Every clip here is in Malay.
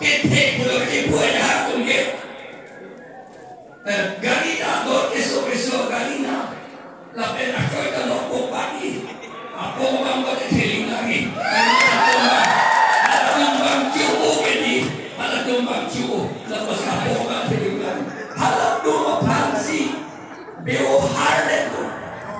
Kita pulau ibu ada tunggu. Galina dor esok galina. Lapen aku itu lopo pagi. Aku orang boleh feeling lagi. Ada tumbang cubu ini. Ada tumbang cubu. Lepas aku orang feeling lagi. Halap dua pansi. Beo harden tu.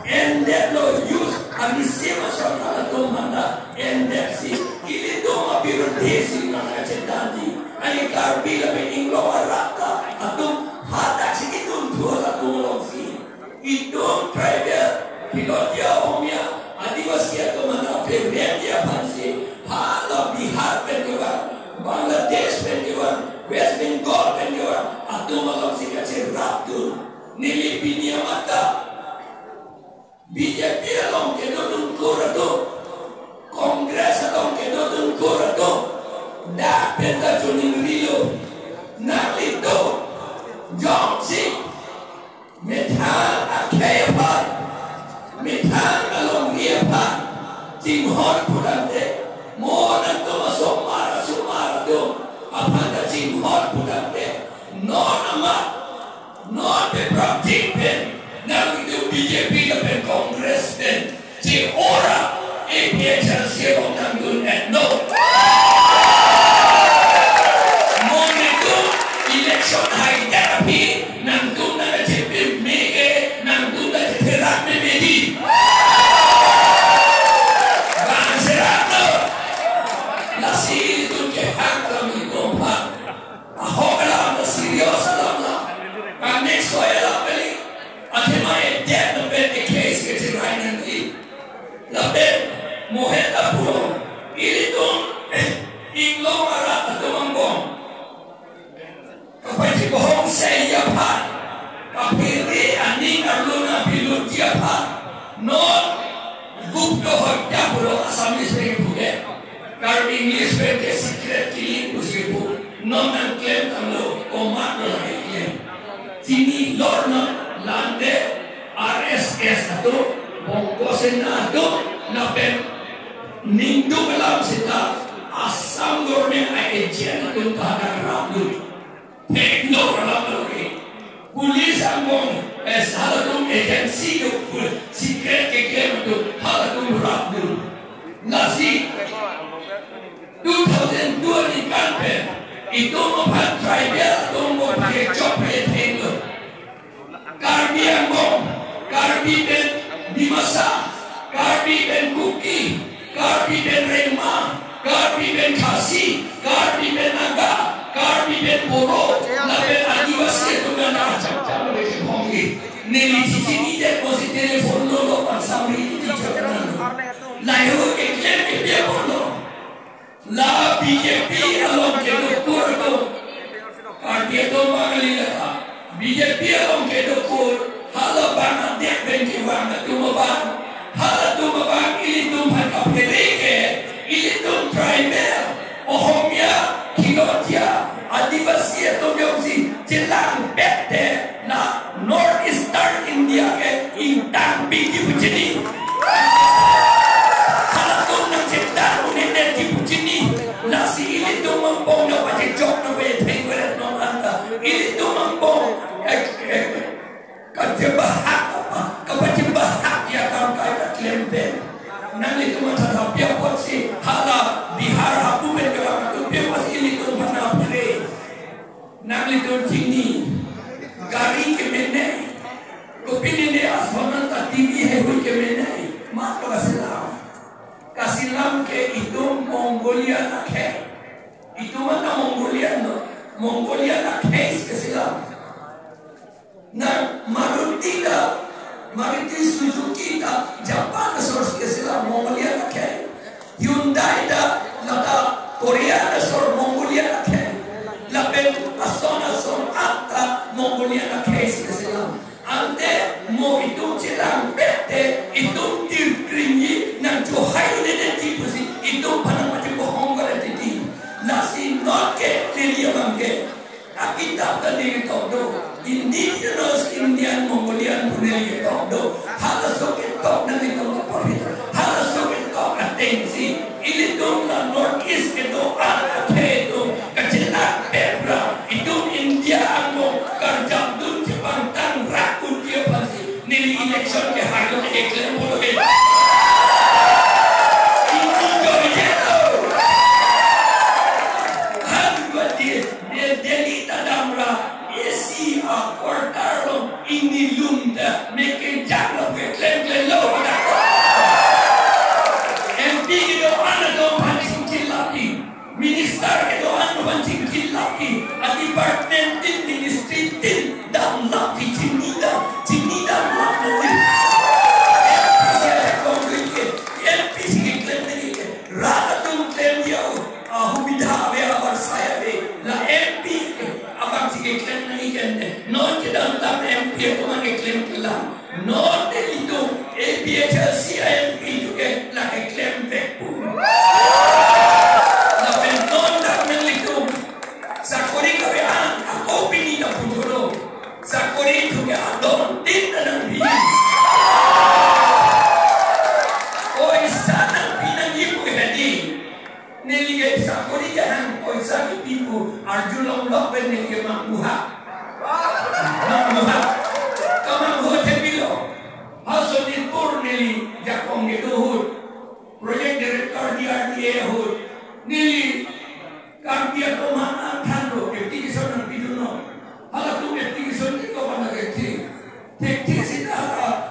Endek lo use. Ami sema soal tumbang dah. Endek si. Ini tumbang biru desi mana cedandi. Ani karbila being lo arata. Atum hadak sikitun dua atum lo si. Itu private. Kalau dia omnya. Adivasi atau mana pembelian dia pansi, Hala Bihar penjual, Bangladesh penjual, West Bengal penjual, atau malam si kecil Rabdul, Nili Pinia mata, BJP along kedodun kurado, Kongres along kedodun kurado, dah penta juning Rio, Nalito, Johnson, Metan Akhepat. Mitang along dia pak, Jinghon pudante, monan tu masuk sumara tu, apa dah Jinghon pudante, non amat, non beberapa pen, nak itu BJP dan Kongres pen, si orang APH siapa nanggun no, mon itu election high therapy, nanggun ada JP mege, nanggun ada terapi medi. Moheta pulau, ini tu inglo marat atau mambong. Kapag si bohong saya pan, kapiri aning arluna bilut dia pan, non gupto hotya pulau asamis pergi puge, kalau English pergi secret killing pusipu, non ang claim tamlo omat lo lagi claim. Sini lorna lande RSS atau bongkosen atau napen Nindu dalam sita asam government agency itu tahanan rabu, tekno dalam lagi, polis ambon, halatum agency itu secret kekem itu halatum rabu, nasi 2002 di Kanpen itu membuat tribal itu membuat job itu, karbi ambon, karbi ben dimasa, karbi ben kuki. Karbi ben Rema, Karbi ben Khasi, Karbi ben Naga, Karbi ben Boro, Laben Adivasi itu kan acak-acak oleh Hongi. Neli sini dia posisi telefon lo pasang ini cakap. Lalu keklem dia bono. La BJP along kedukur tu. Karbi itu magali lah. BJP along kedukur. Halo bang dia ben kiwang tu mabang. Hala tu mabang ini tu mereka perike, ini tu tribal, Ohomia, Kinotia, Adivasi atau Jomsi, jelang bete na North Eastern India ke intang biji begini. Hala tu nak cerita unik di begini, nasi ini tu mempong nak baca jok nak baca penguat nolanda, ini tu mempong kejebahak apa, kejebahak ya kawan kaya klempen. Nanti tu macam apa pun si hala Bihar aku bergerak tu dia pasti ini tu mana boleh. Nanti tu sini garing ke mana? Kopini ni asmanan tak tinggi hebat ke mana? Mak kasilam ke itu Mongolia nak ke? Itu mana Mongolia no? Mongolia nak ke kasilam. Nah, Maruti Suzuki da Japan source ke sila Mongolia na ke Hyundai da nata Korea na source Mongolia na ke lapen ason atta Mongolia na ke sila ante mo itu cilang bete itu tirkringi na johai ne tipo si itu panang macam bohong gara titi nasi not ke lilia bangke akita tadi todo indigenous Indian Mongolian Brunei todo halas soket tok nanti todo porito halas soket tok atensi ini tu na North East itu ada itu kecil Pastor itu anu pancing laki, department din ministry din dan laki cinida laki. LPC klaim ni rata tung klaim dia humida be abar saya be la MP abang sige klaim ni kan non kita dalam MP tu mana klaim kelam non itu APHC MP juga la klaim back pun la ben non dalam itu sakori ka be aku opini dah pun sakori tu ke adon din dalam ni Nelige sakori jahan oisa ke pipu arjulong lok ben nelige mamuha kamang hote bilo haso di pur neli jakong ke dohut project director di RDA hut neli kardia tomana thando ke tigison biduno hala tu ke tigison ko bana ke ti sita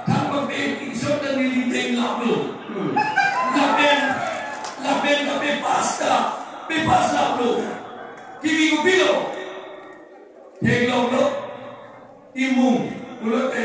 thamba be tigison neli deng lablo Laben pasta, bebas lablo. Kimi ko bilo. Teglo lo, imung, ulo te